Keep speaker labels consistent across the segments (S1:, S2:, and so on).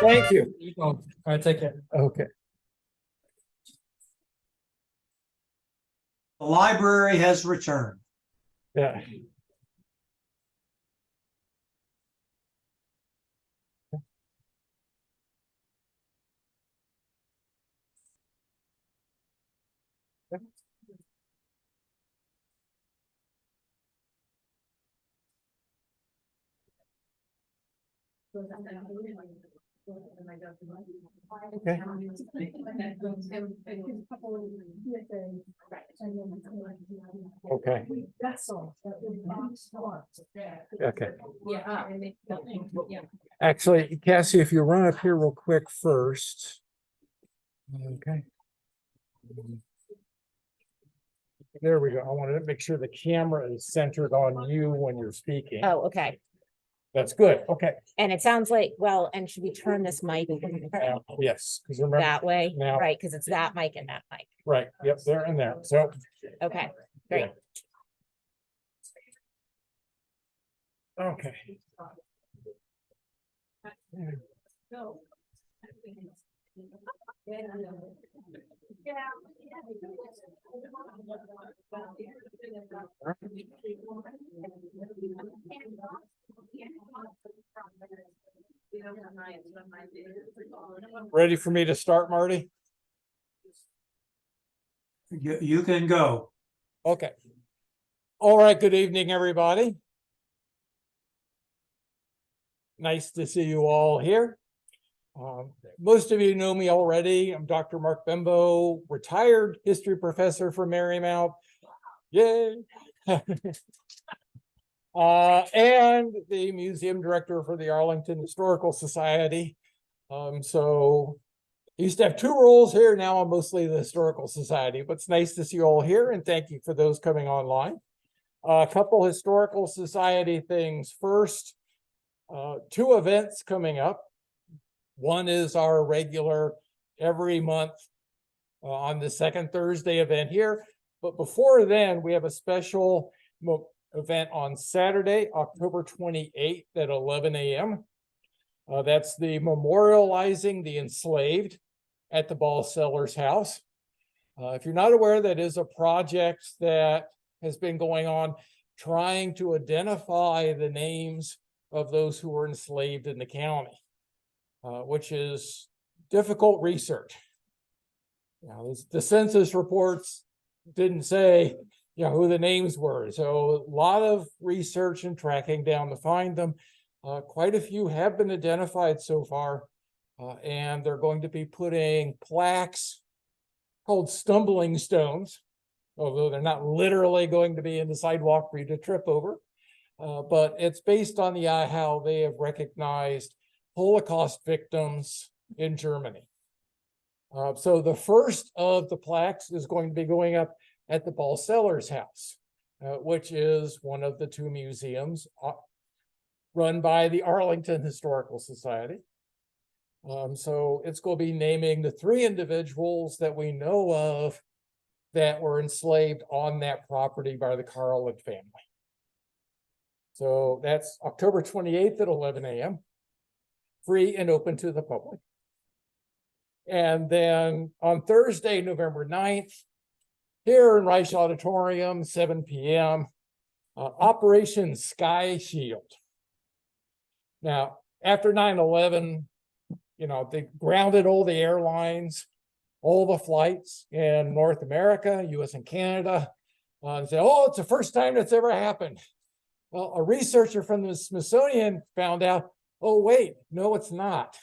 S1: Thank you.
S2: All right, take care.
S1: Okay.
S3: The library has returned.
S1: Yeah. Okay. Okay. Okay. Actually, Cassie, if you run up here real quick first. Okay. There we go. I wanted to make sure the camera is centered on you when you're speaking.
S4: Oh, okay.
S1: That's good. Okay.
S4: And it sounds like, well, and should we turn this mic
S1: Yes, because remember
S4: that way?
S1: now-
S4: Right, because it's that mic and that mic.
S1: right. Yep, there and there. So
S4: Okay, great.
S1: okay. Ready for me to start, Marty?
S3: You can go.
S1: Okay. All right. Good evening, everybody. Nice to see you all here. Most of you know me already. I'm Dr. Mark Bembo, retired history professor from Marymount. Yay. And the museum director for the Arlington Historical Society. So I used to have two roles here. Now I'm mostly the Historical Society, but it's nice to see you all here, and thank you for those coming online. A couple Historical Society things. First, two events coming up. One is our regular every month on the second Thursday event here. But before then, we have a special event on Saturday, October 28th at 11 a.m. That's the memorializing the enslaved at the Ball Sellers House. If you're not aware, that is a project that has been going on trying to identify the names of those who were enslaved in the county. Which is difficult research. The census reports didn't say, who the names were. So a lot of research and tracking down to find them. Quite a few have been identified so far, and they're going to be putting plaques called stumbling stones, although they're not literally going to be in the sidewalk for you to trip over. But it's based on the how they have recognized Holocaust victims in Germany. So the first of the plaques is going to be going up at the Ball Sellers House, which is one of the two museums run by the Arlington Historical Society. So it's going to be naming the three individuals that we know of that were enslaved on that property by the Carlin family. So that's October 28th at 11 a.m. Free and open to the public. And then on Thursday, November 9th, here in Reich Auditorium, 7 p.m., Operation Sky Shield. Now, after 9/11, they grounded all the airlines, all the flights in North America, US and Canada, and said, oh, it's the first time that's ever happened. Well, a researcher from the Smithsonian found out, oh, wait, no, it's not.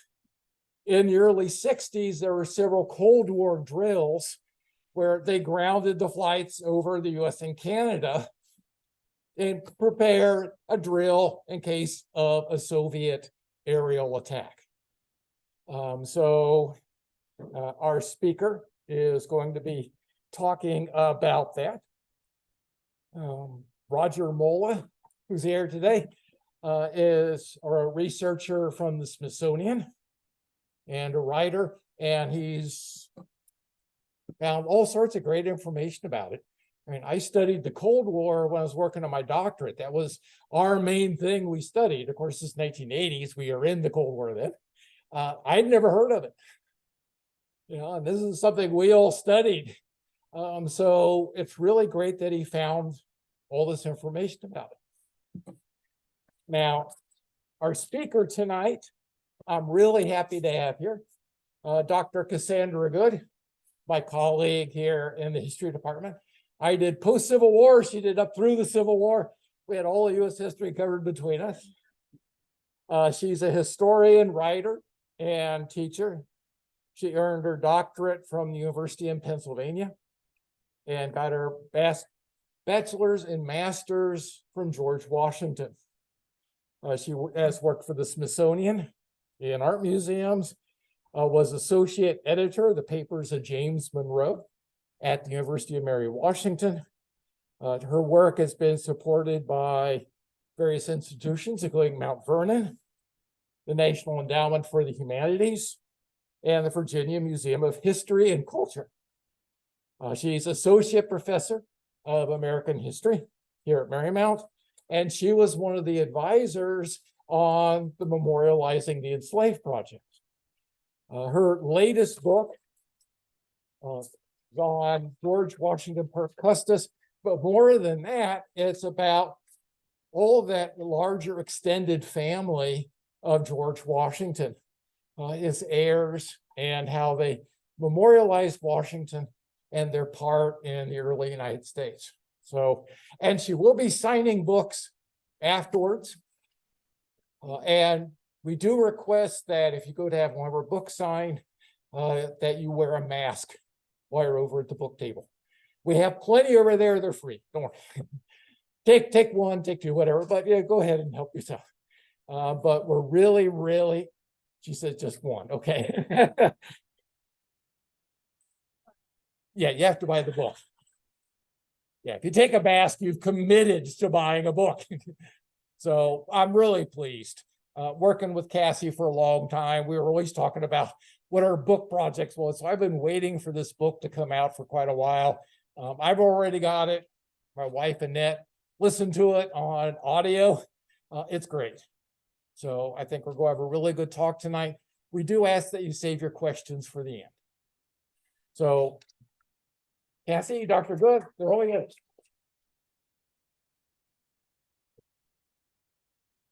S1: In the early 60s, there were several Cold War drills where they grounded the flights over the US and Canada and prepare a drill in case of a Soviet aerial attack. So our speaker is going to be talking about that. Roger Mola, who's here today, is a researcher from the Smithsonian and a writer, and he's found all sorts of great information about it. I mean, I studied the Cold War when I was working on my doctorate. That was our main thing we studied. Of course, it's 1980s. We are in the Cold War then. I'd never heard of it. You know, and this is something we all studied. So it's really great that he found all this information about it. Now, our speaker tonight, I'm really happy to have here, Dr. Cassandra Good, my colleague here in the history department. I did post-Civil War. She did up through the Civil War. We had all of U.S. history covered between us. She's a historian, writer, and teacher. She earned her doctorate from the University in Pennsylvania and got her bachelor's and master's from George Washington. She has worked for the Smithsonian and art museums, was associate editor of the papers of James Monroe at the University of Mary Washington. Her work has been supported by various institutions, including Mount Vernon, the National Endowment for the Humanities, and the Virginia Museum of History and Culture. She's associate professor of American history here at Marymount, and she was one of the advisors on the Memorializing the Enslaved project. Her latest book is on George Washington Parke Custis, but more than that, it's about all of that larger extended family of George Washington, his heirs, and how they memorialized Washington and their part in the early United States. So, and she will be signing books afterwards. And we do request that if you go to have one of her books signed, that you wear a mask while you're over at the book table. We have plenty over there, they're free, don't worry. Take one, take two, whatever, but yeah, go ahead and help yourself. But we're really, she said just one, okay. Yeah, you have to buy the book. Yeah, if you take a mask, you've committed to buying a book. So I'm really pleased. Working with Cassie for a long time, we were always talking about what our book projects was. So I've been waiting for this book to come out for quite a while. I've already got it. My wife, Annette, listened to it on audio. It's great. So I think we're going to have a really good talk tonight. We do ask that you save your questions for the end. So Cassie, Dr. Good, they're all yours.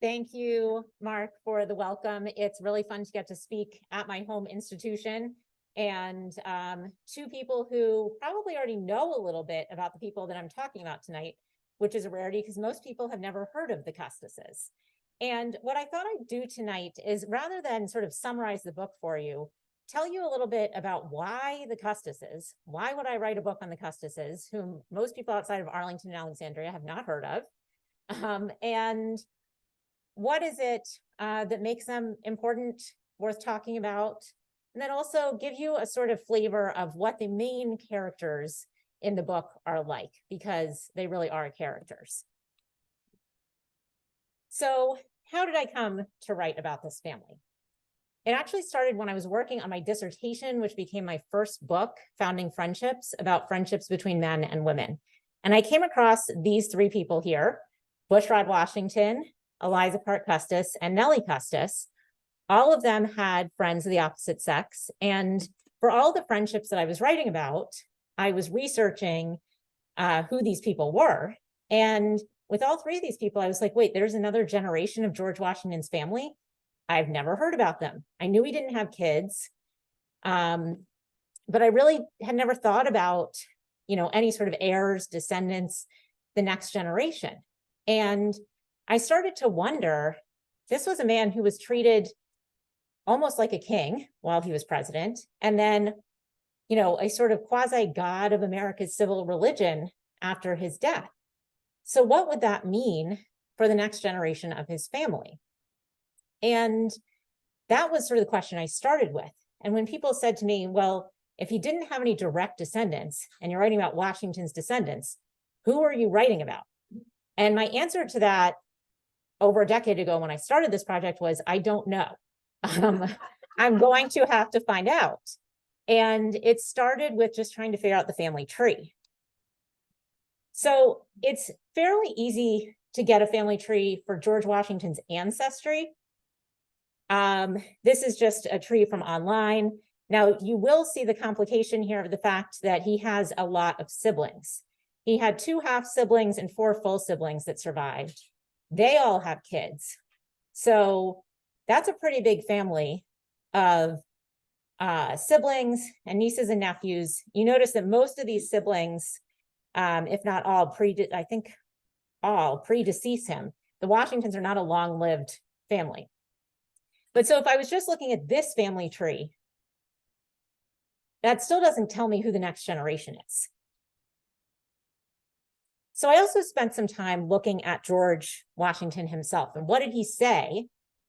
S4: Thank you, Mark, for the welcome. It's really fun to get to speak at my home institution and two people who probably already know a little bit about the people that I'm talking about tonight, which is a rarity because most people have never heard of the Custises. And what I thought I'd do tonight is, rather than sort of summarize the book for you, tell you a little bit about why the Custises. Why would I write a book on the Custises, whom most people outside of Arlington and Alexandria have not heard of? And what is it that makes them important, worth talking about? And then also give you a sort of flavor of what the main characters in the book are like, because they really are characters. So how did I come to write about this family? It actually started when I was working on my dissertation, which became my first book, Founding Friendships, about friendships between men and women. And I came across these three people here, Bushrod Washington, Eliza Parke Custis, and Nelly Custis. All of them had friends of the opposite sex. And for all the friendships that I was writing about, I was researching who these people were. And with all three of these people, I was like, wait, there's another generation of George Washington's family. I've never heard about them. I knew he didn't have kids, but I really had never thought about, any sort of heirs, descendants, the next generation. And I started to wonder, this was a man who was treated almost like a king while he was president, and then, a sort of quasi-god of America's civil religion after his death. So what would that mean for the next generation of his family? And that was sort of the question I started with. And when people said to me, well, if you didn't have any direct descendants and you're writing about Washington's descendants, who are you writing about? And my answer to that over a decade ago when I started this project was, I don't know. I'm going to have to find out. And it started with just trying to figure out the family tree. So it's fairly easy to get a family tree for George Washington's ancestry. This is just a tree from online. Now, you will see the complication here of the fact that he has a lot of siblings. He had 2 half siblings and 4 full siblings that survived. They all have kids. So that's a pretty big family of siblings and nieces and nephews. You notice that most of these siblings, if not all, I think all predecease him. The Washingtons are not a long-lived family. But so if I was just looking at this family tree, that still doesn't tell me who the next generation is. So I also spent some time looking at George Washington himself and what did he say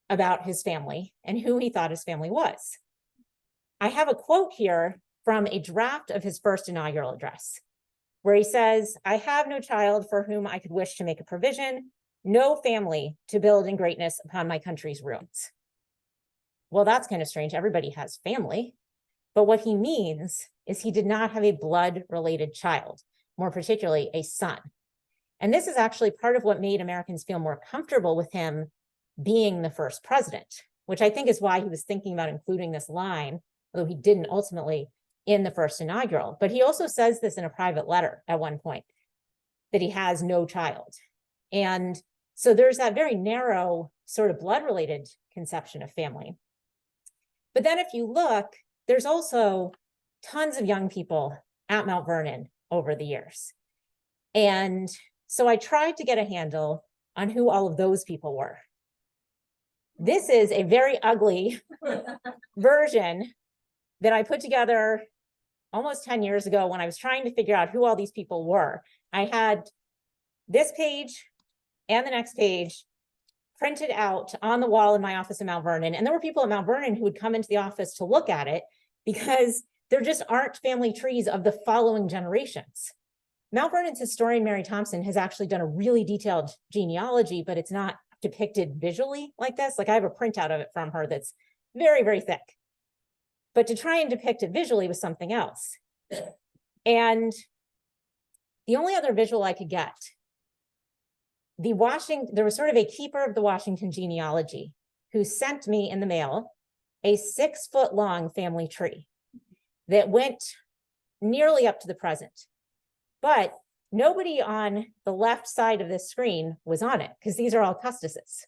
S4: about his family and who he thought his family was. I have a quote here from a draft of his first inaugural address, where he says, "I have no child for whom I could wish to make a provision, no family to build in greatness upon my country's ruins." Well, that's kind of strange. Everybody has family. But what he means is he did not have a blood-related child, more particularly a son. And this is actually part of what made Americans feel more comfortable with him being the first president, which I think is why he was thinking about including this line, although he didn't ultimately in the first inaugural. But he also says this in a private letter at one point, that he has no child. And so there's that very narrow sort of blood-related conception of family. But then if you look, there's also tons of young people at Mount Vernon over the years. And so I tried to get a handle on who all of those people were. This is a very ugly version that I put together almost 10 years ago when I was trying to figure out who all these people were. I had this page and the next page printed out on the wall in my office in Mount Vernon. And there were people at Mount Vernon who would come into the office to look at it because there just aren't family trees of the following generations. Mount Vernon's historian, Mary Thompson, has actually done a really detailed genealogy, but it's not depicted visually like this. Like I have a printout of it from her that's very, very thick. But to try and depict it visually was something else. And the only other visual I could get, there was sort of a keeper of the Washington genealogy who sent me in the mail a 6-foot-long family tree that went nearly up to the present. But nobody on the left side of this screen was on it because these are all Custises.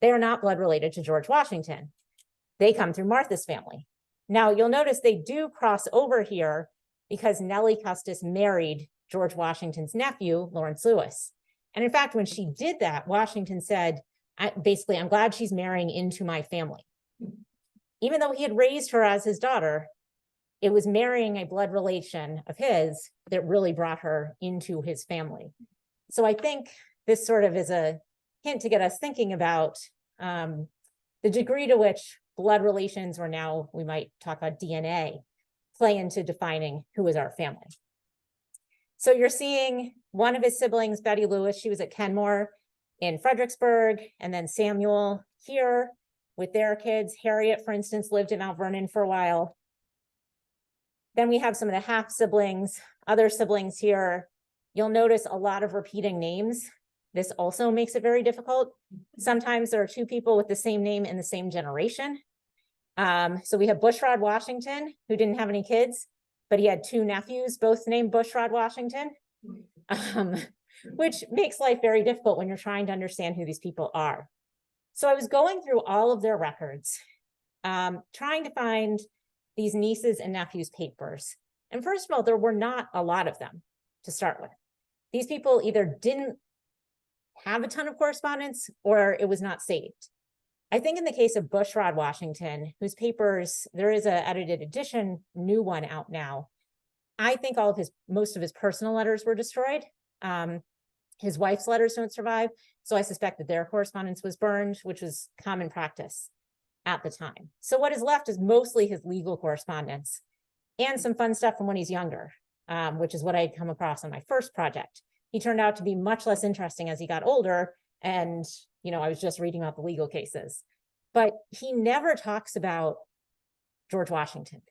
S4: They are not blood related to George Washington. They come through Martha's family. Now you'll notice they do cross over here because Nelly Custis married George Washington's nephew, Lawrence Lewis. And in fact, when she did that, Washington said, basically, I'm glad she's marrying into my family. Even though he had raised her as his daughter, it was marrying a blood relation of his that really brought her into his family. So I think this sort of is a hint to get us thinking about the degree to which blood relations, or now we might talk about DNA, play into defining who is our family. So you're seeing one of his siblings, Betty Lewis, she was at Kenmore in Fredericksburg, and then Samuel here with their kids. Harriet, for instance, lived at Mount Vernon for a while. Then we have some of the half siblings, other siblings here. You'll notice a lot of repeating names. This also makes it very difficult. Sometimes there are 2 people with the same name in the same generation. So we have Bushrod Washington, who didn't have any kids, but he had 2 nephews, both named Bushrod Washington, which makes life very difficult when you're trying to understand who these people are. So I was going through all of their records, trying to find these nieces and nephews' papers. And first of all, there were not a lot of them to start with. These people either didn't have a ton of correspondence or it was not saved. I think in the case of Bushrod Washington, whose papers, there is an edited edition, new one out now. I think most of his personal letters were destroyed. His wife's letters don't survive. So I suspect that their correspondence was burned, which was common practice at the time. So what is left is mostly his legal correspondence and some fun stuff from when he's younger, which is what I had come across on my first project. He turned out to be much less interesting as he got older. And, I was just reading about the legal cases, but he never talks about George Washington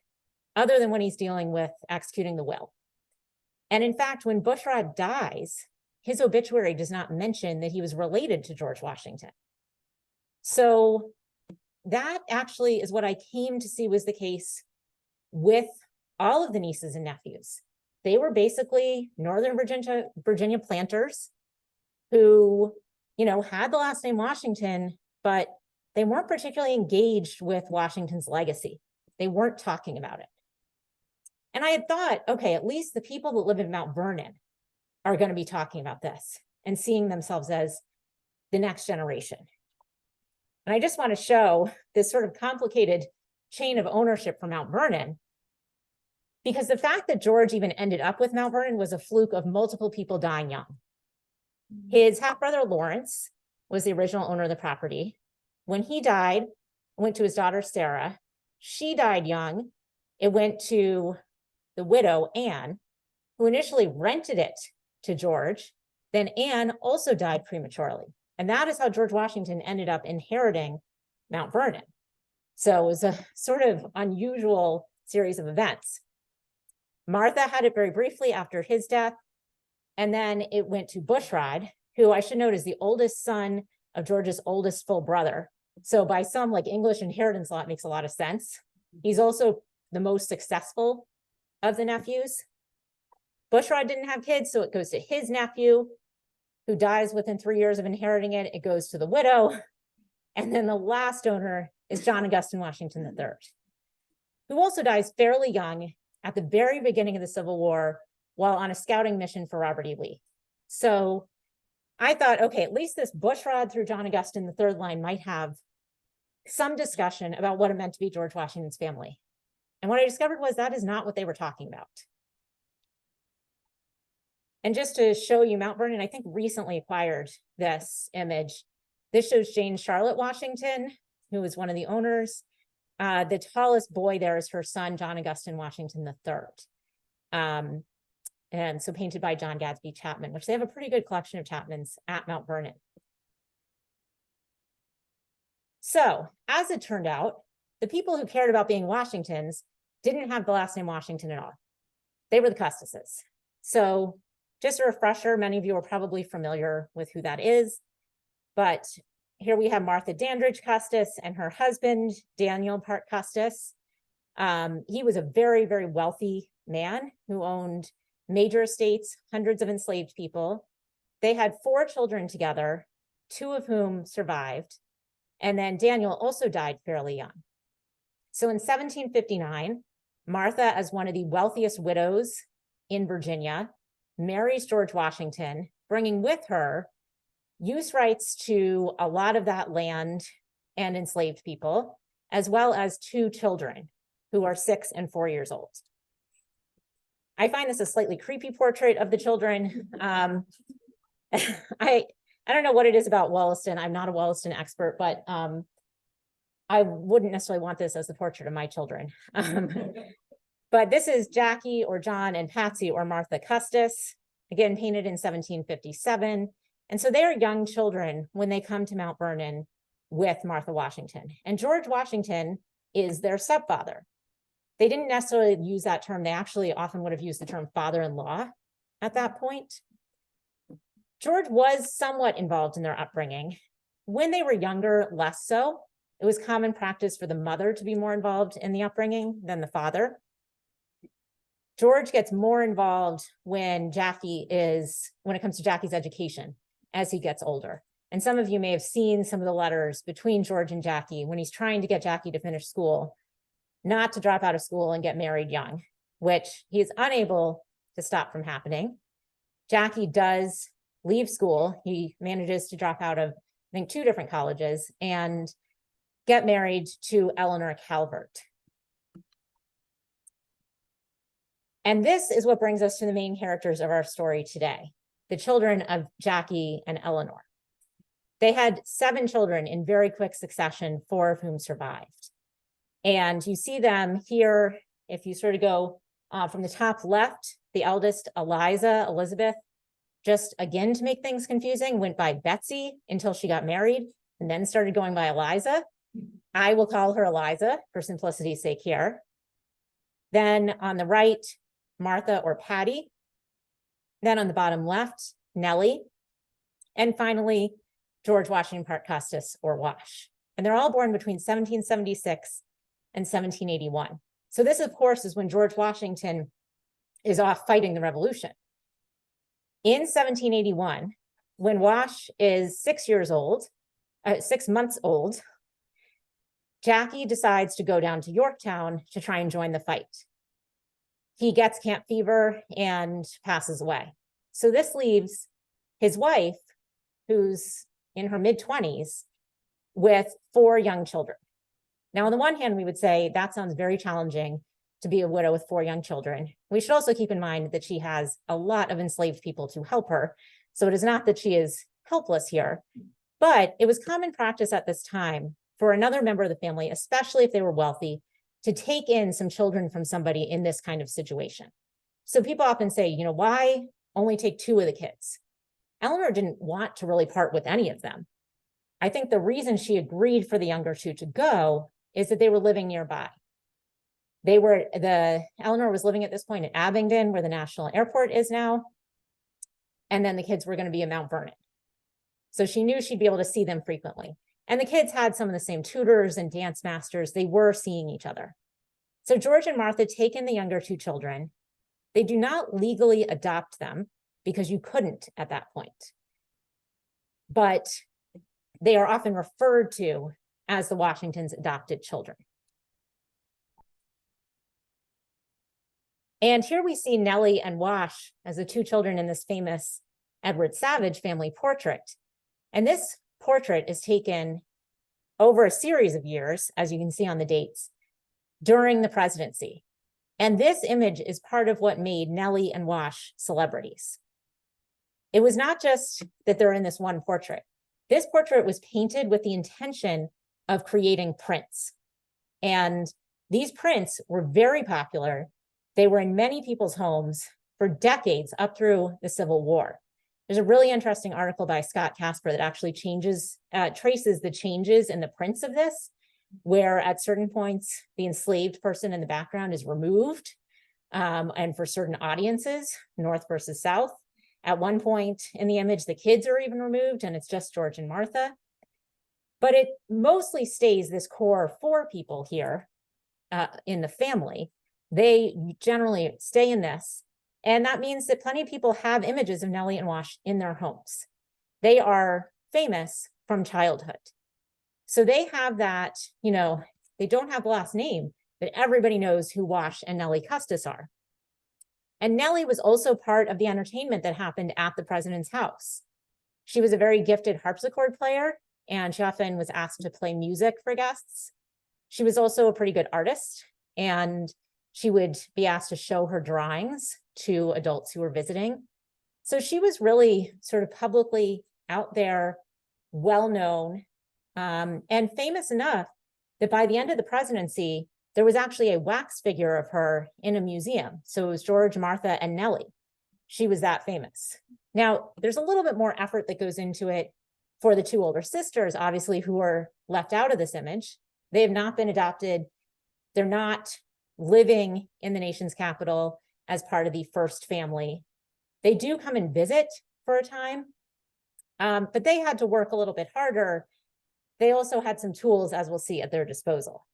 S4: other than when he's dealing with executing the will. And in fact, when Bushrod dies, his obituary does not mention that he was related to George Washington. So that actually is what I came to see was the case with all of the nieces and nephews. They were basically Northern Virginia planters who, had the last name Washington, but they weren't particularly engaged with Washington's legacy. They weren't talking about it. And I had thought, okay, at least the people that live in Mount Vernon are going to be talking about this and seeing themselves as the next generation. And I just want to show this sort of complicated chain of ownership for Mount Vernon, because the fact that George even ended up with Mount Vernon was a fluke of multiple people dying young. His half-brother Lawrence was the original owner of the property. When he died, it went to his daughter Sarah. She died young. It went to the widow Anne, who initially rented it to George. Then Anne also died prematurely. And that is how George Washington ended up inheriting Mount Vernon. So it was a sort of unusual series of events. Martha had it very briefly after his death. And then it went to Bushrod, who I should note is the oldest son of George's oldest full brother. So by some English inheritance law, it makes a lot of sense. He's also the most successful of the nephews. Bushrod didn't have kids, so it goes to his nephew, who dies within 3 years of inheriting it. It goes to the widow. And then the last owner is John Augustine Washington III, who also dies fairly young at the very beginning of the Civil War while on a scouting mission for Robert E. Lee. So I thought, okay, at least this Bushrod through John Augustine III line might have some discussion about what it meant to be George Washington's family. And what I discovered was that is not what they were talking about. And just to show you, Mount Vernon, I think, recently acquired this image. This shows Jane Charlotte Washington, who was one of the owners. The tallest boy there is her son, John Augustine Washington III. And so painted by John Gadsby Chapman, which they have a pretty good collection of Chapmans at Mount Vernon. So as it turned out, the people who cared about being Washingtons didn't have the last name Washington at all. They were the Custises. So just a refresher, many of you are probably familiar with who that is, but here we have Martha Dandridge Custis and her husband, Daniel Parke Custis. He was a very, very wealthy man who owned major estates, hundreds of enslaved people. They had 4 children together, 2 of whom survived. And then Daniel also died fairly young. So in 1759, Martha, as one of the wealthiest widows in Virginia, marries George Washington, bringing with her use rights to a lot of that land and enslaved people, as well as 2 children who are 6 and 4 years old. I find this a slightly creepy portrait of the children. I don't know what it is about Wollaston. I'm not a Wollaston expert, but I wouldn't necessarily want this as the portrait of my children. But this is Jackie or John and Patsy or Martha Custis, again, painted in 1757. And so they are young children when they come to Mount Vernon with Martha Washington. And George Washington is their stepfather. They didn't necessarily use that term. They actually often would have used the term father-in-law at that point. George was somewhat involved in their upbringing. When they were younger, less so. It was common practice for the mother to be more involved in the upbringing than the father. George gets more involved when it comes to Jackie's education as he gets older. And some of you may have seen some of the letters between George and Jackie when he's trying to get Jackie to finish school, not to drop out of school and get married young, which he is unable to stop from happening. Jackie does leave school. He manages to drop out of, I think, 2 different colleges and get married to Eleanor Calvert. And this is what brings us to the main characters of our story today, the children of Jackie and Eleanor. They had 7 children in very quick succession, 4 of whom survived. And you see them here, if you sort of go from the top left, the eldest, Eliza, Elizabeth, just again to make things confusing, went by Betsy until she got married and then started going by Eliza. I will call her Eliza for simplicity's sake here. Then on the right, Martha or Patty. Then on the bottom left, Nelly. And finally, George Washington Parke Custis or Wash. And they're all born between 1776 and 1781. So this, of course, is when George Washington is off fighting the Revolution. In 1781, when Wash is 6 months old, Jackie decides to go down to Yorktown to try and join the fight. He gets camp fever and passes away. So this leaves his wife, who's in her mid-20s, with 4 young children. Now, on the one hand, we would say that sounds very challenging to be a widow with 4 young children. We should also keep in mind that she has a lot of enslaved people to help her. So it is not that she is helpless here, but it was common practice at this time for another member of the family, especially if they were wealthy, to take in some children from somebody in this kind of situation. So people often say, you know, why only take 2 of the kids? Eleanor didn't want to really part with any of them. I think the reason she agreed for the younger 2 to go is that they were living nearby. Eleanor was living at this point in Abingdon, where the National Airport is now. And then the kids were going to be in Mount Vernon. So she knew she'd be able to see them frequently. And the kids had some of the same tutors and dance masters. They were seeing each other. So George and Martha take in the younger 2 children. They do not legally adopt them because you couldn't at that point. But they are often referred to as the Washingtons' adopted children. And here we see Nelly and Wash as the 2 children in this famous Edward Savage family portrait. And this portrait is taken over a series of years, as you can see on the dates, during the presidency. And this image is part of what made Nelly and Wash celebrities. It was not just that they're in this one portrait. This portrait was painted with the intention of creating prints. And these prints were very popular. They were in many people's homes for decades up through the Civil War. There's a really interesting article by Scott Casper that actually traces the changes in the prints of this, where at certain points, the enslaved person in the background is removed. And for certain audiences, North versus South. At one point in the image, the kids are even removed and it's just George and Martha. But it mostly stays this core 4 people here in the family. They generally stay in this. And that means that plenty of people have images of Nelly and Wash in their homes. They are famous from childhood. So they have that, you know, they don't have the last name, but everybody knows who Wash and Nelly Custis are. And Nelly was also part of the entertainment that happened at the president's house. She was a very gifted harpsichord player, and she often was asked to play music for guests. She was also a pretty good artist, and she would be asked to show her drawings to adults who were visiting. So she was really sort of publicly out there, well-known, and famous enough that by the end of the presidency, there was actually a wax figure of her in a museum. So it was George, Martha, and Nelly. She was that famous. Now, there's a little bit more effort that goes into it for the 2 older sisters, obviously, who are left out of this image. They have not been adopted. They're not living in the nation's capital as part of the first family. They do come and visit for a time, but they had to work a little bit harder. They also had some tools, as we'll see, at their disposal.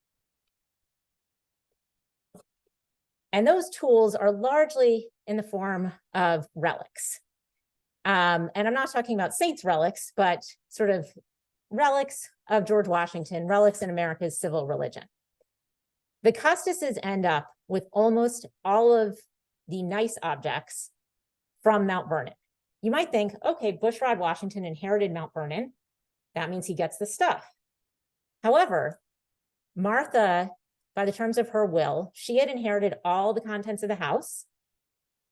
S4: And those tools are largely in the form of relics. And I'm not talking about saints' relics, but sort of relics of George Washington, relics in America's civil religion. The Custises end up with almost all of the nice objects from Mount Vernon. You might think, okay, Bushrod Washington inherited Mount Vernon. That means he gets the stuff. However, Martha, by the terms of her will, she had inherited all the contents of the house,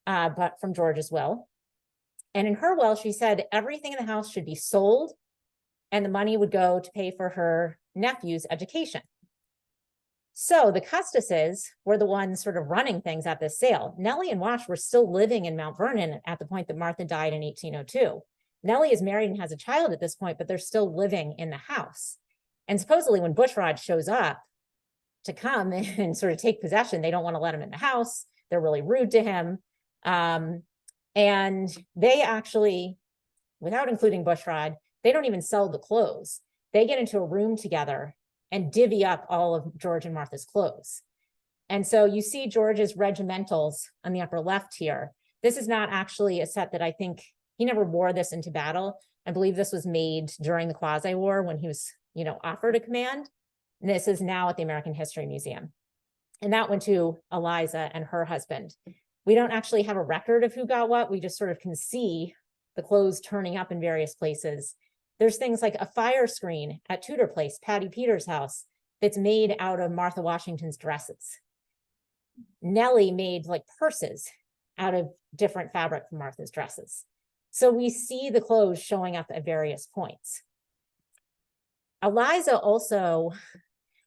S4: but from George's will. And in her will, she said everything in the house should be sold and the money would go to pay for her nephew's education. So the Custises were the ones sort of running things at this sale. Nelly and Wash were still living in Mount Vernon at the point that Martha died in 1802. Nelly is married and has a child at this point, but they're still living in the house. And supposedly when Bushrod shows up to come and sort of take possession, they don't want to let him in the house. They're really rude to him. And they actually, without including Bushrod, they don't even sell the clothes. they get into a room together and divvy up all of George and Martha's clothes. And so you see George's regimentals on the upper left here. This is not actually a set that I think he never wore this into battle. I believe this was made during the Quasi-War when he was, offered a command. And this is now at the American History Museum. And that went to Eliza and her husband. We don't actually have a record of who got what. We just sort of can see the clothes turning up in various places. There's things like a fire screen at Tudor Place, Patty Peters' house, that's made out of Martha Washington's dresses. Nelly made like purses out of different fabric from Martha's dresses. So we see the clothes showing up at various points. Eliza also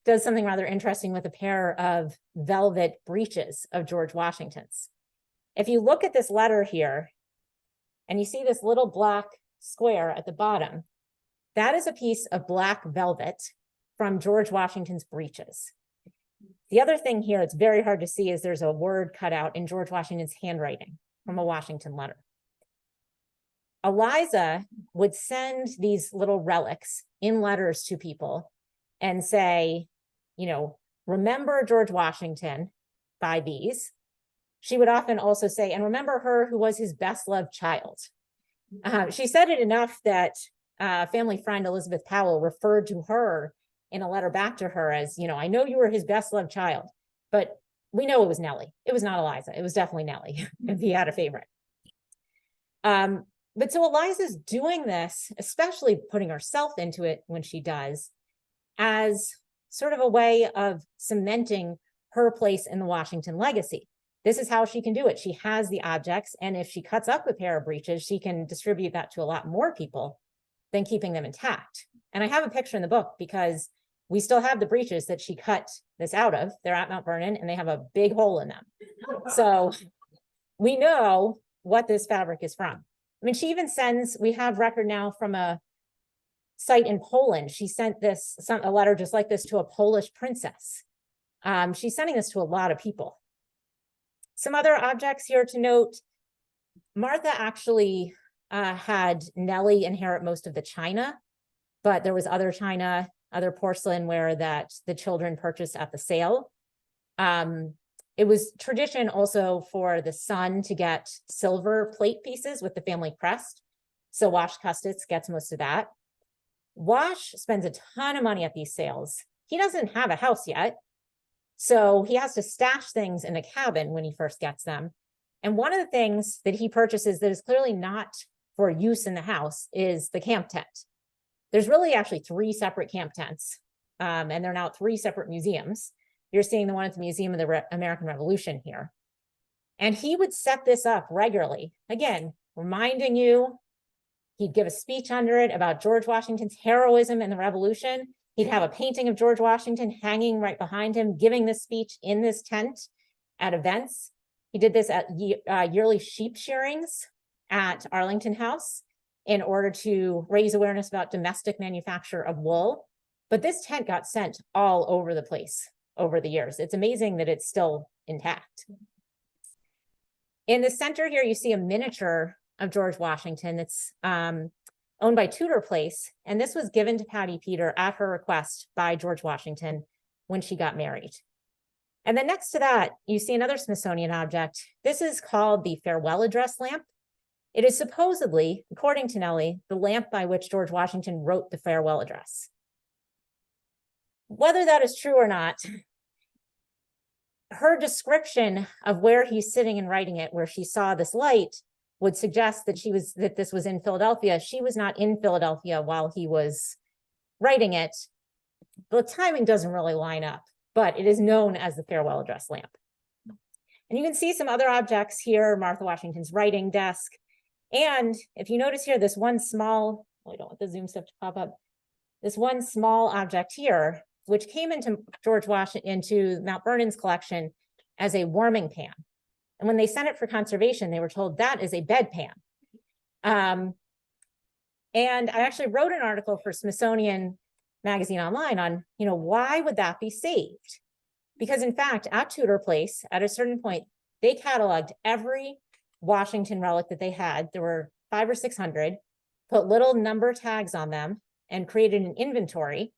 S4: does something rather interesting with a pair of velvet breeches of George Washington's. If you look at this letter here, and you see this little black square at the bottom, that is a piece of black velvet from George Washington's breeches. The other thing here, it's very hard to see, is there's a word cut out in George Washington's handwriting from a Washington letter. Eliza would send these little relics in letters to people and say, remember George Washington by these. She would often also say, and remember her who was his best loved child. She said it enough that family friend Elizabeth Powell referred to her in a letter back to her as, I know you were his best loved child, but we know it was Nelly. It was not Eliza. It was definitely Nelly if he had a favorite. But so Eliza's doing this, especially putting herself into it when she does, as sort of a way of cementing her place in the Washington legacy. This is how she can do it. She has the objects, and if she cuts up a pair of breeches, she can distribute that to a lot more people than keeping them intact. And I have a picture in the book because we still have the breeches that she cut this out of. They're at Mount Vernon and they have a big hole in them. So we know what this fabric is from. I mean, she even sends, we have record now from a site in Poland. She sent a letter just like this to a Polish princess. She's sending this to a lot of people. Some other objects here to note, Martha actually had Nelly inherit most of the china, but there was other china, other porcelainware that the children purchased at the sale. It was tradition also for the son to get silver plate pieces with the family crest. So Wash Custis gets most of that. Wash spends a ton of money at these sales. He doesn't have a house yet, so he has to stash things in a cabin when he first gets them. And one of the things that he purchases that is clearly not for use in the house is the camp tent. There's really actually 3 separate camp tents, and they're now 3 separate museums. You're seeing the one at the Museum of the American Revolution here. And he would set this up regularly. Again, reminding you, he'd give a speech under it about George Washington's heroism in the Revolution. He'd have a painting of George Washington hanging right behind him, giving this speech in this tent at events. He did this at yearly sheep shearings at Arlington House in order to raise awareness about domestic manufacture of wool. But this tent got sent all over the place over the years. It's amazing that it's still intact. In the center here, you see a miniature of George Washington that's owned by Tudor Place. And this was given to Patty Peter at her request by George Washington when she got married. And then next to that, you see another Smithsonian object. This is called the farewell address lamp. It is supposedly, according to Nelly, the lamp by which George Washington wrote the farewell address. Whether that is true or not, her description of where he's sitting and writing it, where she saw this light, would suggest that this was in Philadelphia. She was not in Philadelphia while he was writing it. The timing doesn't really line up, but it is known as the farewell address lamp. And you can see some other objects here, Martha Washington's writing desk. And if you notice here, this one small, I don't want the zoom stuff to pop up, this one small object here, which came into into Mount Vernon's collection as a warming pan. And when they sent it for conservation, they were told that is a bedpan. And I actually wrote an article for Smithsonian Magazine Online on, why would that be saved? Because in fact, at Tudor Place, at a certain point, they cataloged every Washington relic that they had. There were 500 or 600, put little number tags on them, and created an inventory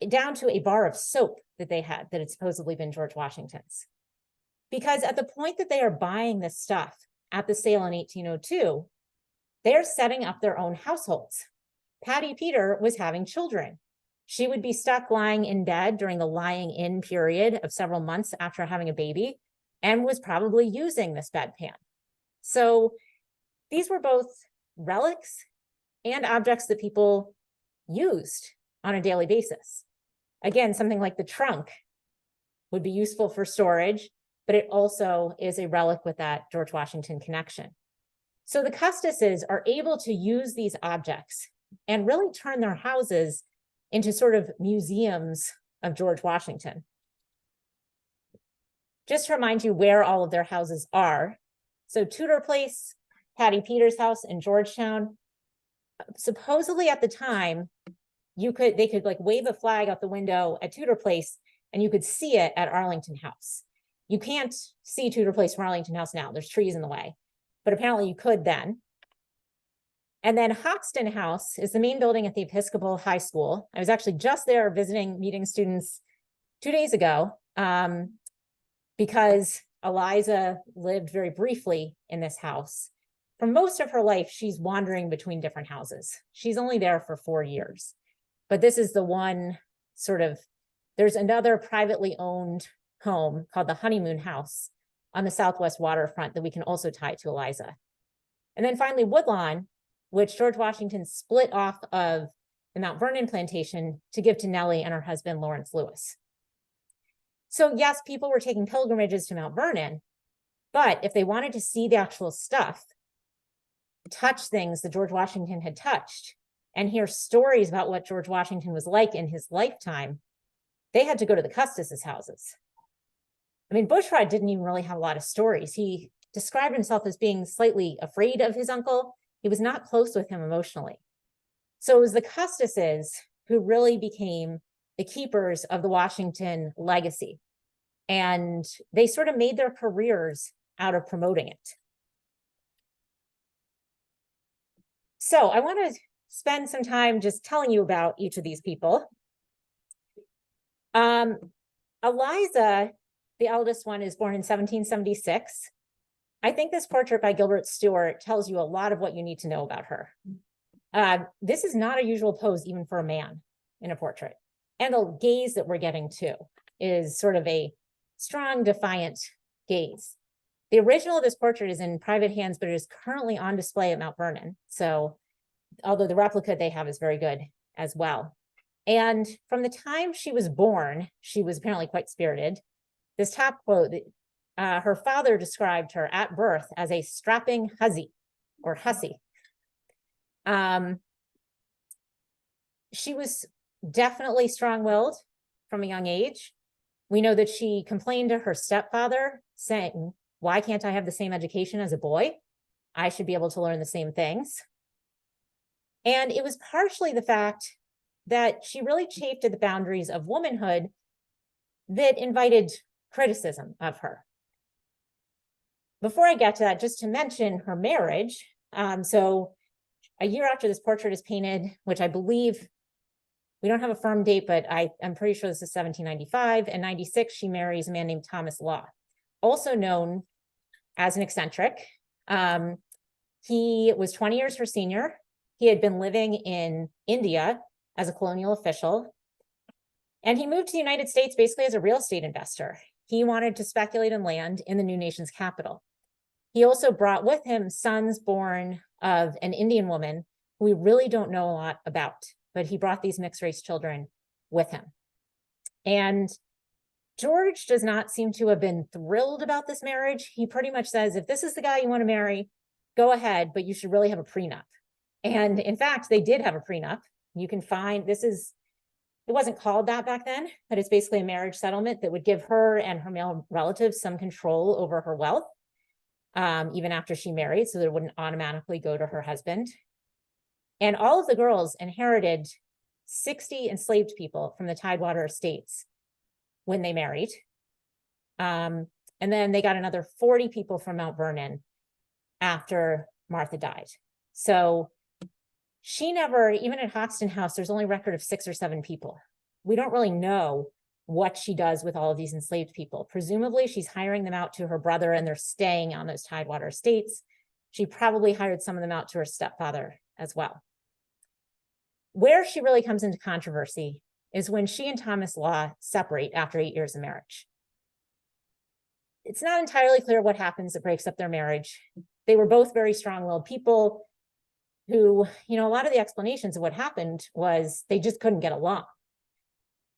S4: down to a bar of soap that they had that had supposedly been George Washington's. Because at the point that they are buying this stuff at the sale in 1802, they're setting up their own households. Patty Peter was having children. She would be stuck lying in bed during the lying in period of several months after having a baby and was probably using this bedpan. So these were both relics and objects that people used on a daily basis. Again, something like the trunk would be useful for storage, but it also is a relic with that George Washington connection. So the Custises are able to use these objects and really turn their houses into sort of museums of George Washington. Just to remind you where all of their houses are. So Tudor Place, Patty Peters' house in Georgetown. Supposedly at the time, they could like wave a flag out the window at Tudor Place and you could see it at Arlington House. You can't see Tudor Place from Arlington House now. There's trees in the way, but apparently you could then. And then Hoxton House is the main building at the Episcopal High School. I was actually just there meeting students 2 days ago because Eliza lived very briefly in this house. For most of her life, she's wandering between different houses. She's only there for 4 years. But this is the one sort of, there's another privately owned home called the Honeymoon House on the Southwest waterfront that we can also tie to Eliza. And then finally Woodlawn, which George Washington split off of the Mount Vernon plantation to give to Nelly and her husband, Lawrence Lewis. So yes, people were taking pilgrimages to Mount Vernon, but if they wanted to see the actual stuff, touch things that George Washington had touched, and hear stories about what George Washington was like in his lifetime, they had to go to the Custises' houses. I mean, Bushrod didn't even really have a lot of stories. He described himself as being slightly afraid of his uncle. He was not close with him emotionally. So it was the Custises who really became the keepers of the Washington legacy. And they sort of made their careers out of promoting it. So I want to spend some time just telling you about each of these people. Eliza, the eldest one, is born in 1776. I think this portrait by Gilbert Stuart tells you a lot of what you need to know about her. This is not a usual pose even for a man in a portrait. And the gaze that we're getting to is sort of a strong, defiant gaze. The original of this portrait is in private hands, but it is currently on display at Mount Vernon. So although the replica they have is very good as well. And from the time she was born, she was apparently quite spirited. This top quote, her father described her at birth as a strapping hussy or hussy. She was definitely strong-willed from a young age. We know that she complained to her stepfather saying, "Why can't I have the same education as a boy? I should be able to learn the same things." And it was partially the fact that she really chafed at the boundaries of womanhood that invited criticism of her. Before I get to that, just to mention her marriage. So a year after this portrait is painted, which I believe, we don't have a firm date, but I'm pretty sure this is 1795, and 96, she marries a man named Thomas Law, also known as an eccentric. He was 20 years her senior. He had been living in India as a colonial official, and he moved to the United States basically as a real estate investor. He wanted to speculate in land in the new nation's capital. He also brought with him sons born of an Indian woman who we really don't know a lot about, but he brought these mixed race children with him. And George does not seem to have been thrilled about this marriage. He pretty much says, if this is the guy you want to marry, go ahead, but you should really have a prenup. And in fact, they did have a prenup. You can find, it wasn't called that back then, but it's basically a marriage settlement that would give her and her male relatives some control over her wealth, even after she married, so that it wouldn't automatically go to her husband. And all of the girls inherited 60 enslaved people from the Tidewater estates when they married. And then they got another 40 people from Mount Vernon after Martha died. So She never, even at Hoxton House, there's only record of 6 or 7 people. We don't really know what she does with all of these enslaved people. Presumably, she's hiring them out to her brother and they're staying on those Tidewater estates. She probably hired some of them out to her stepfather as well. Where she really comes into controversy is when she and Thomas Law separate after 8 years of marriage. It's not entirely clear what happens that breaks up their marriage. They were both very strong-willed people who, a lot of the explanations of what happened was they just couldn't get along.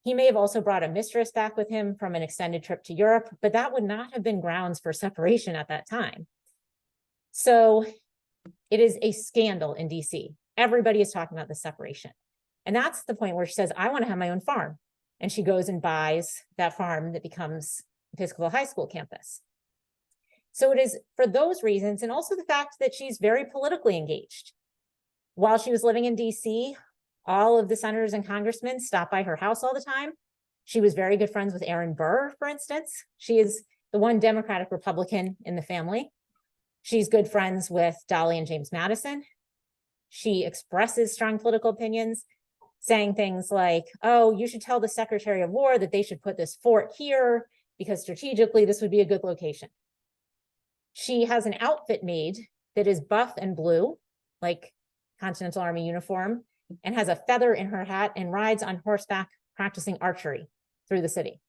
S4: He may have also brought a mistress back with him from an extended trip to Europe, but that would not have been grounds for separation at that time. So it is a scandal in DC. Everybody is talking about the separation. And that's the point where she says, I want to have my own farm. And she goes and buys that farm that becomes Episcopal High School campus. So it is for those reasons, and also the fact that she's very politically engaged. While she was living in DC, all of the senators and congressmen stopped by her house all the time. She was very good friends with Aaron Burr, for instance. She is the one Democratic Republican in the family. She's good friends with Dolly and James Madison. She expresses strong political opinions, saying things like, oh, you should tell the Secretary of War that they should put this fort here because strategically this would be a good location. She has an outfit made that is buff and blue, like Continental Army uniform, and has a feather in her hat and rides on horseback practicing archery through the city.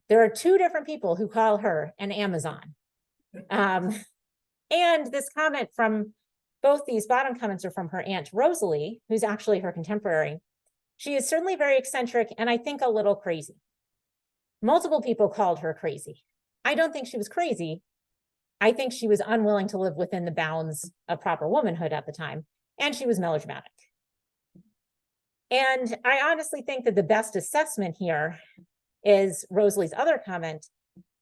S4: There are 2 different people who call her an Amazon. And this comment from both these bottom comments are from her aunt Rosalie, who's actually her contemporary. She is certainly very eccentric and I think a little crazy. Multiple people called her crazy. I don't think she was crazy. I think she was unwilling to live within the bounds of proper womanhood at the time, and she was melodramatic. And I honestly think that the best assessment here is Rosalie's other comment.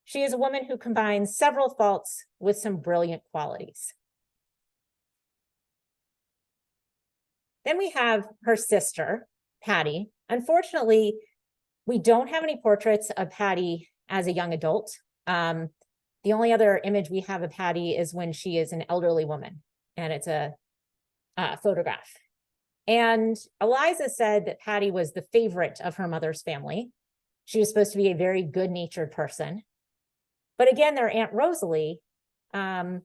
S4: She is a woman who combines several faults with some brilliant qualities. Then we have her sister, Patty. Unfortunately, we don't have any portraits of Patty as a young adult. The only other image we have of Patty is when she is an elderly woman, and it's a photograph. And Eliza said that Patty was the favorite of her mother's family. She was supposed to be a very good-natured person. But again, their Aunt Rosalie found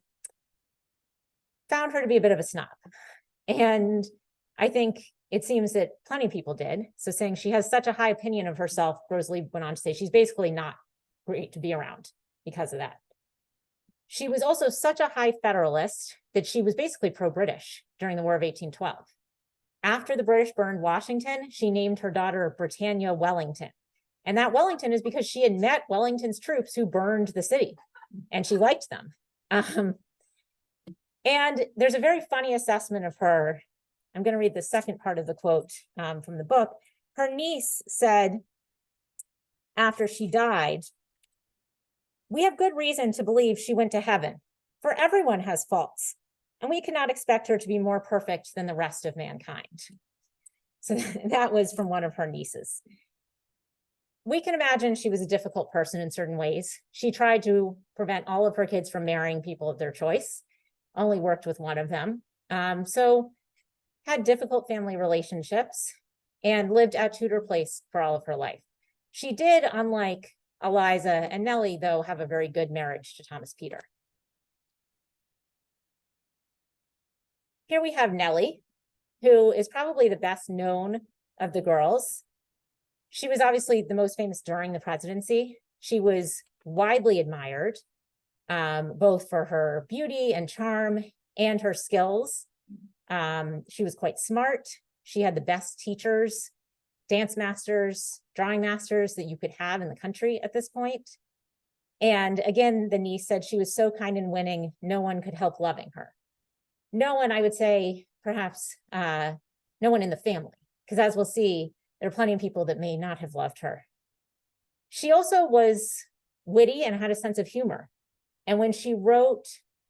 S4: her to be a bit of a snob. And I think it seems that plenty of people did. So saying she has such a high opinion of herself, Rosalie went on to say she's basically not great to be around because of that. She was also such a high Federalist that she was basically pro-British during the War of 1812. After the British burned Washington, she named her daughter Britannia Wellington. And that Wellington is because she had met Wellington's troops who burned the city, and she liked them. And there's a very funny assessment of her. I'm going to read the second part of the quote from the book. Her niece said, after she died, "We have good reason to believe she went to heaven, for everyone has faults, and we cannot expect her to be more perfect than the rest of mankind." So that was from one of her nieces. We can imagine she was a difficult person in certain ways. She tried to prevent all of her kids from marrying people of their choice, only worked with one of them. So had difficult family relationships and lived at Tudor Place for all of her life. She did, unlike Eliza and Nelly, though, have a very good marriage to Thomas Peter. Here we have Nelly, who is probably the best known of the girls. She was obviously the most famous during the presidency. She was widely admired, both for her beauty and charm and her skills. She was quite smart. She had the best teachers, dance masters, drawing masters that you could have in the country at this point. And again, the niece said she was so kind and winning, no one could help loving her. No one, I would say, perhaps no one in the family, because as we'll see, there are plenty of people that may not have loved her. She also was witty and had a sense of humor. And when she wrote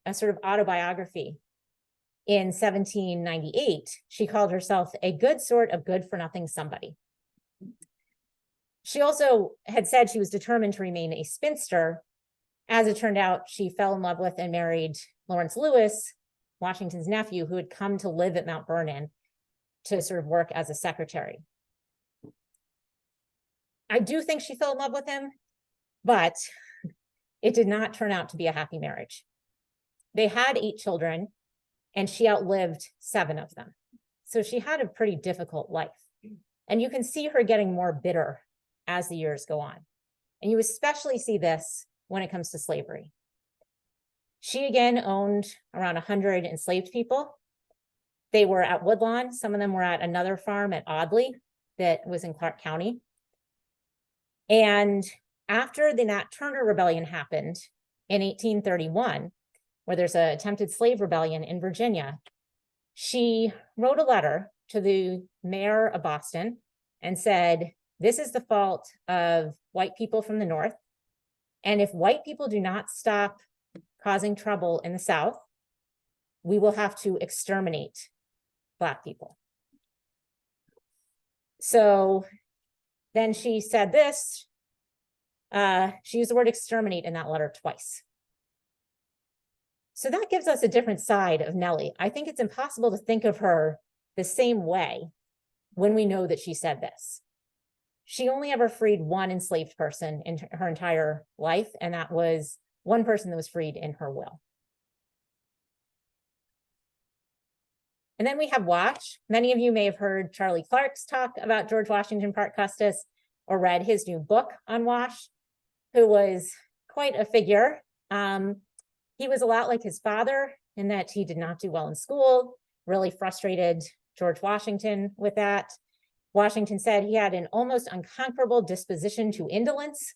S4: a sort of autobiography in 1798, she called herself a good sort of good-for-nothing somebody. She also had said she was determined to remain a spinster. As it turned out, she fell in love with and married Lawrence Lewis, Washington's nephew, who had come to live at Mount Vernon. to sort of work as a secretary. I do think she fell in love with him, but it did not turn out to be a happy marriage. They had 8 children, and she outlived 7 of them. So she had a pretty difficult life. And you can see her getting more bitter as the years go on. And you especially see this when it comes to slavery. She again owned around 100 enslaved people. They were at Woodlawn. Some of them were at another farm at Audley that was in Clark County. And after the Nat Turner Rebellion happened in 1831, where there's an attempted slave rebellion in Virginia, she wrote a letter to the mayor of Boston and said, this is the fault of white people from the North. And if white people do not stop causing trouble in the South, we will have to exterminate Black people. So then she said this, she used the word exterminate in that letter twice. So that gives us a different side of Nelly. I think it's impossible to think of her the same way when we know that she said this. She only ever freed one enslaved person in her entire life, and that was one person that was freed in her will. And then we have Wash. Many of you may have heard Charlie Clark's talk about George Washington Parke Custis or read his new book on Wash, who was quite a figure. He was a lot like his father in that he did not do well in school, really frustrated George Washington with that. Washington said he had an almost unconquerable disposition to indolence.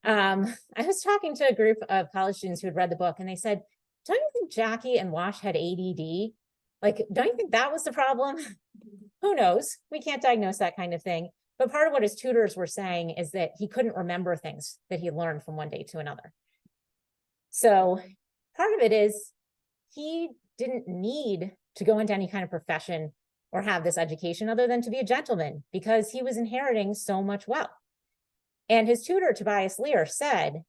S4: I was talking to a group of college students who had read the book, and they said, don't you think Jackie and Wash had ADD? Like, don't you think that was the problem? Who knows? We can't diagnose that kind of thing. But part of what his tutors were saying is that he couldn't remember things that he learned from one day to another. So part of it is he didn't need to go into any kind of profession or have this education other than to be a gentleman because he was inheriting so much wealth. And his tutor, Tobias Lear, said,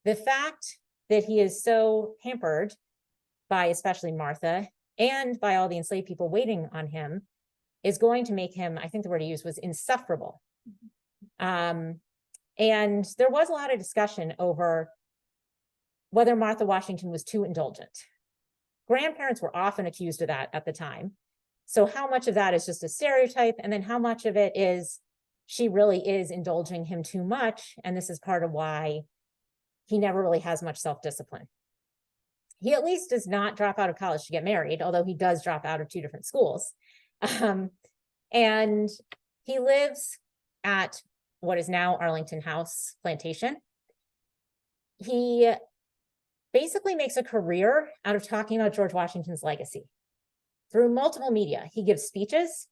S4: the fact that he is so hampered by especially Martha and by all the enslaved people waiting on him is going to make him, I think the word he used was insufferable. And there was a lot of discussion over whether Martha Washington was too indulgent. Grandparents were often accused of that at the time. So how much of that is just a stereotype? And then how much of it is she really is indulging him too much? And this is part of why he never really has much self-discipline. He at least does not drop out of college to get married, although he does drop out of 2 different schools. And he lives at what is now Arlington House Plantation. He basically makes a career out of talking about George Washington's legacy. Through multiple media, he gives speeches,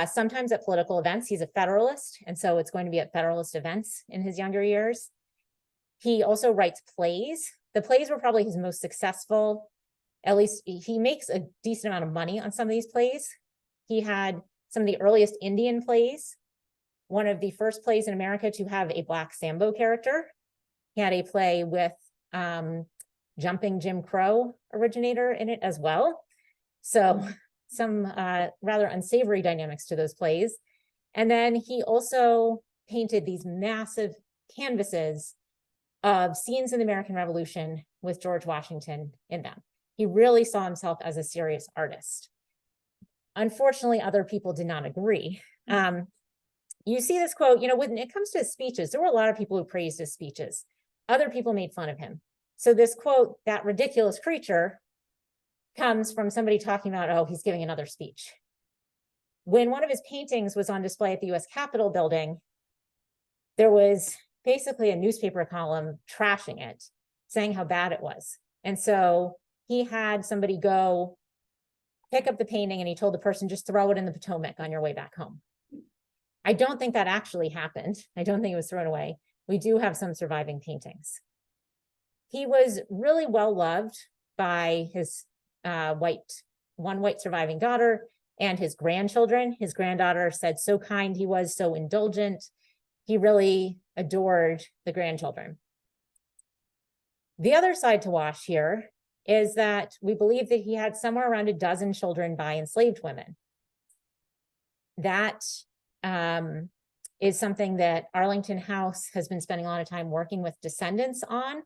S4: sometimes at political events. He's a Federalist, and so it's going to be at Federalist events in his younger years. He also writes plays. The plays were probably his most successful. At least he makes a decent amount of money on some of these plays. He had some of the earliest Indian plays, one of the first plays in America to have a Black Sambo character. He had a play with Jumping Jim Crow originator in it as well. So some rather unsavory dynamics to those plays. And then he also painted these massive canvases of scenes in the American Revolution with George Washington in them. He really saw himself as a serious artist. Unfortunately, other people did not agree. You see this quote, you know, when it comes to his speeches, there were a lot of people who praised his speeches. Other people made fun of him. So this quote, that ridiculous creature, comes from somebody talking about, oh, he's giving another speech. When one of his paintings was on display at the US Capitol building, there was basically a newspaper column trashing it, saying how bad it was. And so he had somebody go pick up the painting and he told the person, just throw it in the Potomac on your way back home. I don't think that actually happened. I don't think it was thrown away. We do have some surviving paintings. He was really well loved by his one white surviving daughter and his grandchildren. His granddaughter said so kind he was, so indulgent. He really adored the grandchildren. The other side to Wash here is that we believe that he had somewhere around a dozen children by enslaved women. that is something that Arlington House has been spending a lot of time working with descendants on,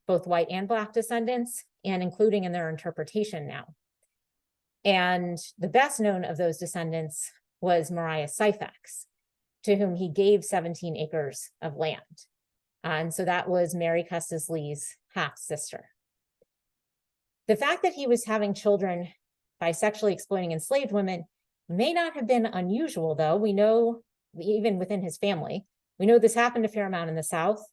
S4: both white and Black descendants, and including in their interpretation now. And the best known of those descendants was Mariah Syphax, to whom he gave 17 acres of land. And so that was Mary Custis Lee's half-sister. The fact that he was having children by sexually exploiting enslaved women may not have been unusual, though. We know, even within his family, we know this happened a fair amount in the South.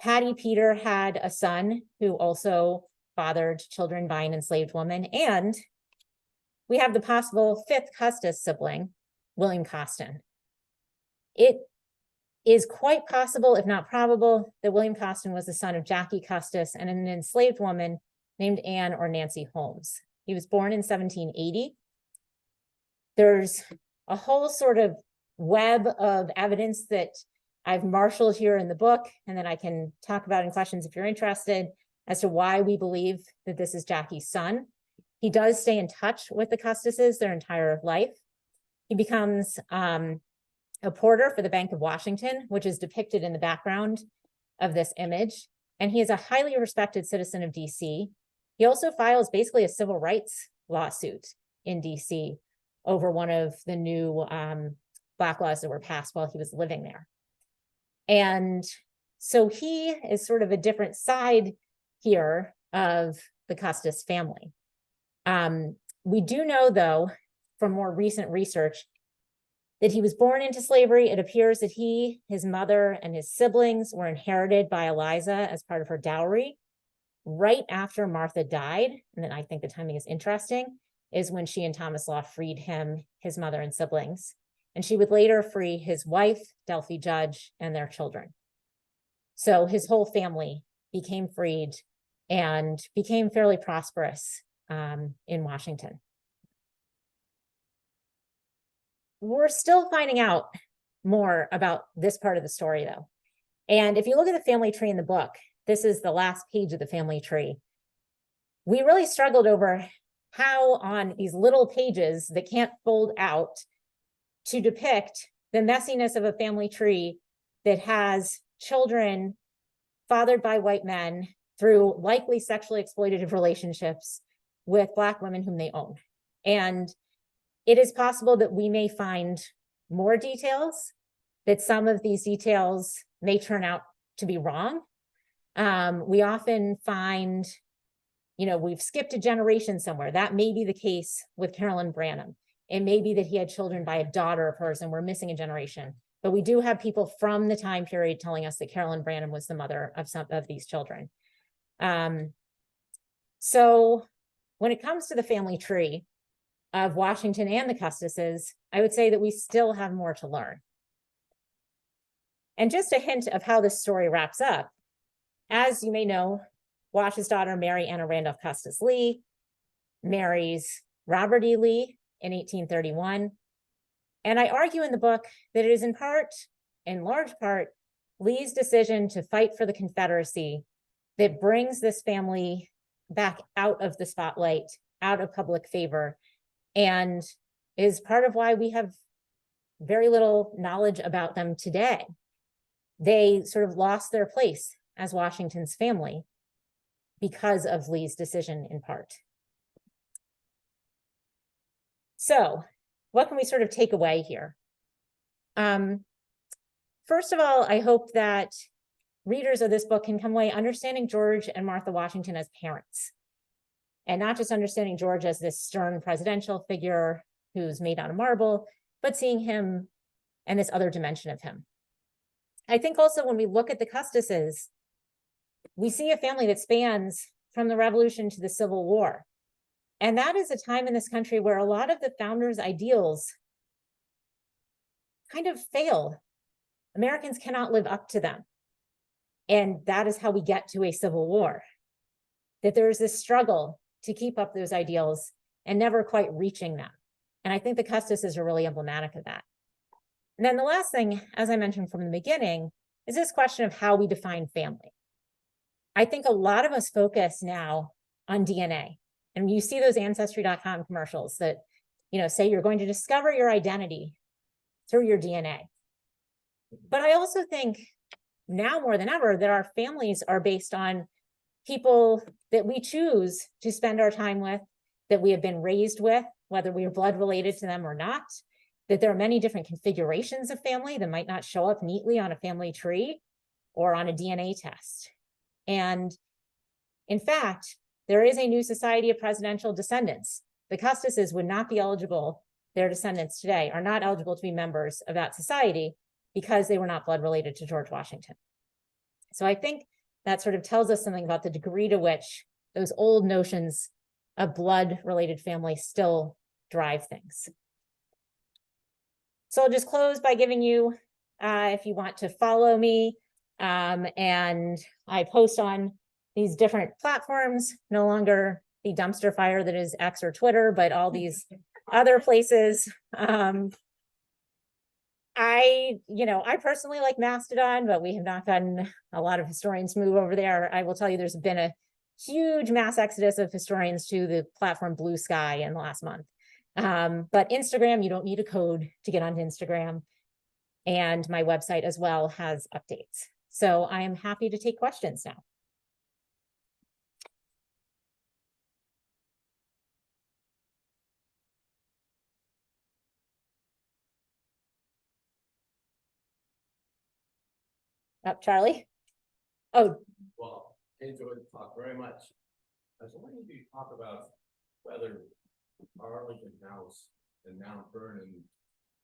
S4: Patty Peter had a son who also fathered children by an enslaved woman. And we have the possible fifth Custis sibling, William Costin. It is quite possible, if not probable, that William Costin was the son of Jackie Custis and an enslaved woman named Anne or Nancy Holmes. He was born in 1780. There's a whole sort of web of evidence that I've marshaled here in the book, and that I can talk about in questions if you're interested, as to why we believe that this is Jackie's son. He does stay in touch with the Custises their entire life. He becomes a porter for the Bank of Washington, which is depicted in the background of this image. And he is a highly respected citizen of DC. He also files basically a civil rights lawsuit in DC over one of the new Black laws that were passed while he was living there. And so he is sort of a different side here of the Custis family. We do know, though, from more recent research, that he was born into slavery. It appears that he, his mother, and his siblings were inherited by Eliza as part of her dowry. Right after Martha died, and then I think the timing is interesting, is when she and Thomas Law freed him, his mother and siblings. And she would later free his wife, Delphi Judge, and their children. So his whole family became freed and became fairly prosperous in Washington. We're still finding out more about this part of the story, though. And if you look at the family tree in the book, this is the last page of the family tree. We really struggled over how on these little pages that can't fold out to depict the messiness of a family tree that has children fathered by white men through likely sexually exploitative relationships with Black women whom they own. And it is possible that we may find more details, that some of these details may turn out to be wrong. We often find, we've skipped a generation somewhere. That may be the case with Carolyn Branham. It may be that he had children by a daughter of hers and we're missing a generation. But we do have people from the time period telling us that Carolyn Branham was the mother of some of these children. So when it comes to the family tree of Washington and the Custises, I would say that we still have more to learn. And just a hint of how this story wraps up, as you may know, Wash's daughter, Mary Anna Randolph Custis Lee, marries Robert E. Lee in 1831. And I argue in the book that it is in large part, Lee's decision to fight for the Confederacy that brings this family back out of the spotlight, out of public favor, and is part of why we have very little knowledge about them today. They sort of lost their place as Washington's family because of Lee's decision in part. So what can we sort of take away here? First of all, I hope that readers of this book can come away understanding George and Martha Washington as parents, and not just understanding George as this stern presidential figure who's made out of marble, but seeing him and this other dimension of him. I think also when we look at the Custises, we see a family that spans from the Revolution to the Civil War. And that is a time in this country where a lot of the founders' ideals kind of fail. Americans cannot live up to them. And that is how we get to a civil war. That there is this struggle to keep up those ideals and never quite reaching them. And I think the Custises are really emblematic of that. And then the last thing, as I mentioned from the beginning, is this question of how we define family. I think a lot of us focus now on DNA. And you see those Ancestry.com commercials that, say you're going to discover your identity through your DNA. But I also think now more than ever that our families are based on people that we choose to spend our time with, that we have been raised with, whether we are blood related to them or not, that there are many different configurations of family that might not show up neatly on a family tree or on a DNA test. And in fact, there is a new Society of Presidential Descendants. The Custises would not be eligible, their descendants today are not eligible to be members of that society because they were not blood related to George Washington. So I think that sort of tells us something about the degree to which those old notions of blood related family still drive things. So I'll just close by giving you, if you want to follow me, and I post on these different platforms, no longer the dumpster fire that is X or Twitter, but all these other places. I personally like Mastodon, but we have not gotten a lot of historians move over there. I will tell you, there's been a huge mass exodus of historians to the platform Blue Sky in the last month. But Instagram, you don't need a code to get onto Instagram. And my website as well has updates. So I am happy to take questions now. Up, Charlie. Oh,
S2: Well, I enjoyed the talk very much. I was wondering if you could talk about whether Arlington House and Mount Vernon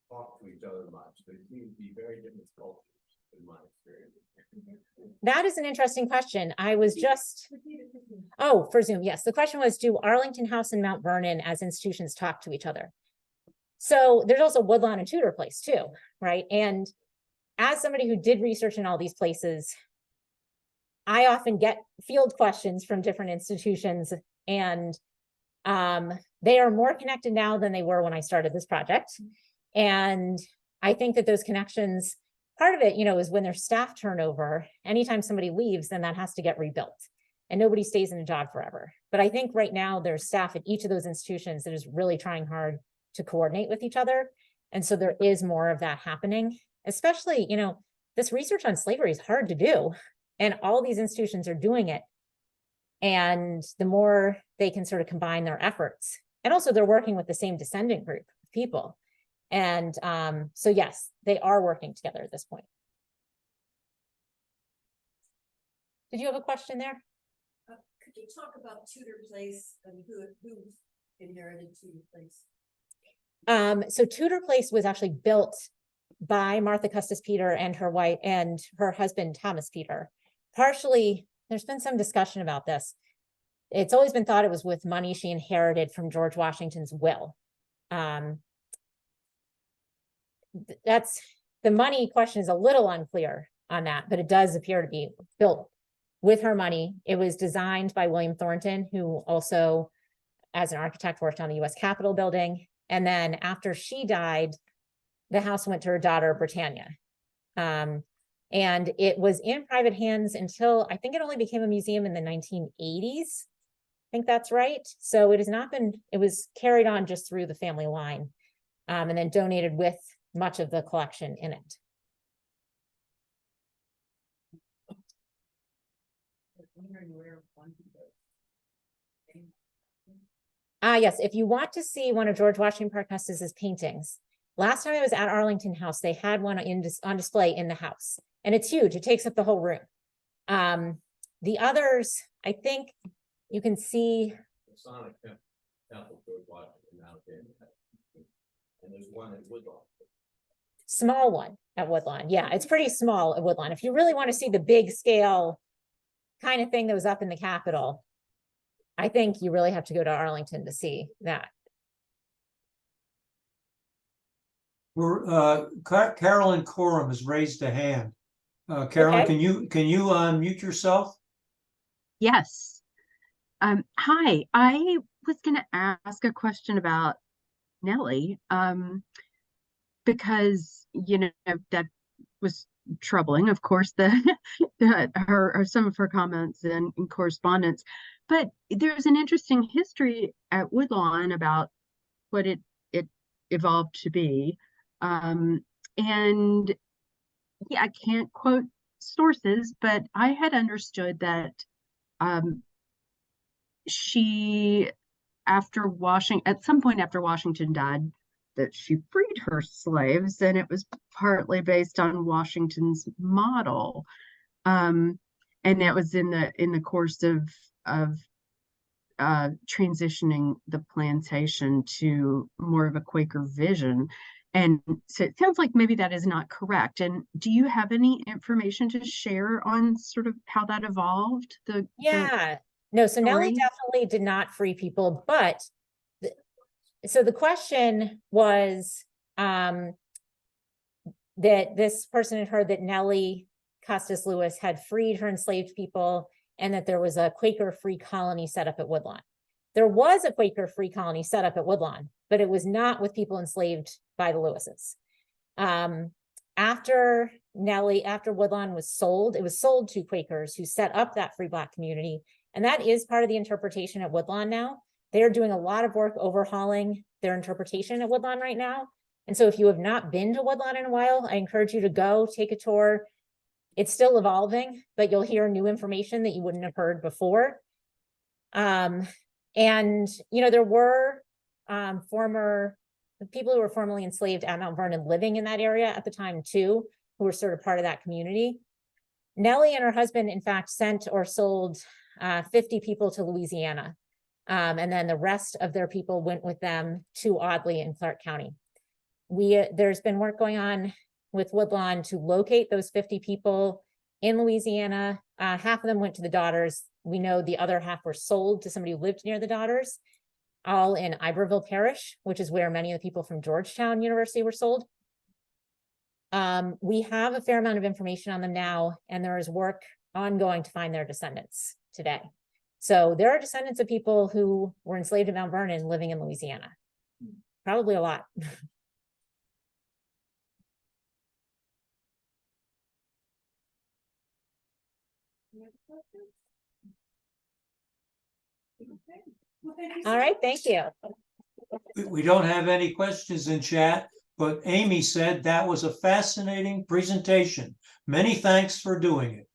S2: talk to each other much. They seem to be very different cultures in my experience.
S4: that is an interesting question. I was just, oh, for Zoom, yes. The question was, do Arlington House and Mount Vernon as institutions talk to each other? So there's also Woodlawn and Tudor Place too, right? And as somebody who did research in all these places, I often get field questions from different institutions, and they are more connected now than they were when I started this project. And I think that those connections, part of it, is when there's staff turnover, anytime somebody leaves, then that has to get rebuilt. And nobody stays in a job forever. But I think right now there's staff at each of those institutions that is really trying hard to coordinate with each other. And so there is more of that happening, especially, this research on slavery is hard to do. And all these institutions are doing it. And the more they can sort of combine their efforts, and also they're working with the same descendant group of people. And so, yes, they are working together at this point. Did you have a question there?
S5: Could you talk about Tudor Place and who inherited Tudor Place?
S4: So Tudor Place was actually built by Martha Custis Peter and her wife and her husband, Thomas Peter. Partially, there's been some discussion about this. It's always been thought it was with money she inherited from George Washington's will. That's the money question is a little unclear on that, but it does appear to be built with her money. It was designed by William Thornton, who also, as an architect, worked on the U.S. Capitol building. And then after she died, the house went to her daughter, Britannia. And it was in private hands until I think it only became a museum in the 1980s. I think that's right. So it has not been, it was carried on just through the family line, and then donated with much of the collection in it. Yes, if you want to see one of George Washington Parke Custis's paintings, last time I was at Arlington House, they had one on display in the house, and it's huge. It takes up the whole room. The others, I think you can see.
S2: The Sonic Temple, George Washington, now and there's one in Woodlawn.
S4: Small one at Woodlawn. Yeah, it's pretty small at Woodlawn. If you really want to see the big scale kind of thing that was up in the Capitol, I think you really have to go to Arlington to see that.
S3: Carolyn Coram has raised a hand. Carolyn,
S4: Okay.
S3: can you unmute yourself?
S6: Yes. Hi, I was going to ask a question about Nelly, because, that was troubling, of course, some of her comments and correspondence, but there's an interesting history at Woodlawn about what it evolved to be. And yeah, I can't quote sources, but I had understood that she, at some point after Washington died, that she freed her slaves, and it was partly based on Washington's model. And that was in the course of transitioning the plantation to more of a Quaker vision. And so it sounds like maybe that is not correct. And do you have any information to share on sort of how that evolved?
S4: Yeah, no, so Nelly
S6: story?
S4: definitely did not free people, but so the question was that this person had heard that Nelly Custis Lewis had freed her enslaved people and that there was a Quaker free colony set up at Woodlawn. There was a Quaker free colony set up at Woodlawn, but it was not with people enslaved by the Lewises. After Woodlawn was sold, it was sold to Quakers who set up that free Black community. And that is part of the interpretation at Woodlawn now. They're doing a lot of work overhauling their interpretation at Woodlawn right now. And so if you have not been to Woodlawn in a while, I encourage you to go take a tour. It's still evolving, but you'll hear new information that you wouldn't have heard before. And, you know, there were people who were formerly enslaved at Mount Vernon living in that area at the time too, who were sort of part of that community. Nellie and her husband, in fact, sent or sold 50 people to Louisiana. And then the rest of their people went with them to Audley in Clark County. There's been work going on with Woodlawn to locate those 50 people in Louisiana. Half of them went to the daughters. We know the other half were sold to somebody who lived near the daughters, all in Iberville Parish, which is where many of the people from Georgetown University were sold. We have a fair amount of information on them now, and there is work ongoing to find their descendants today. So there are descendants of people who were enslaved at Mount Vernon living in Louisiana. Probably a lot. All right, thank you.
S3: We don't have any questions in chat, but Amy said that was a fascinating presentation. Many thanks for doing it.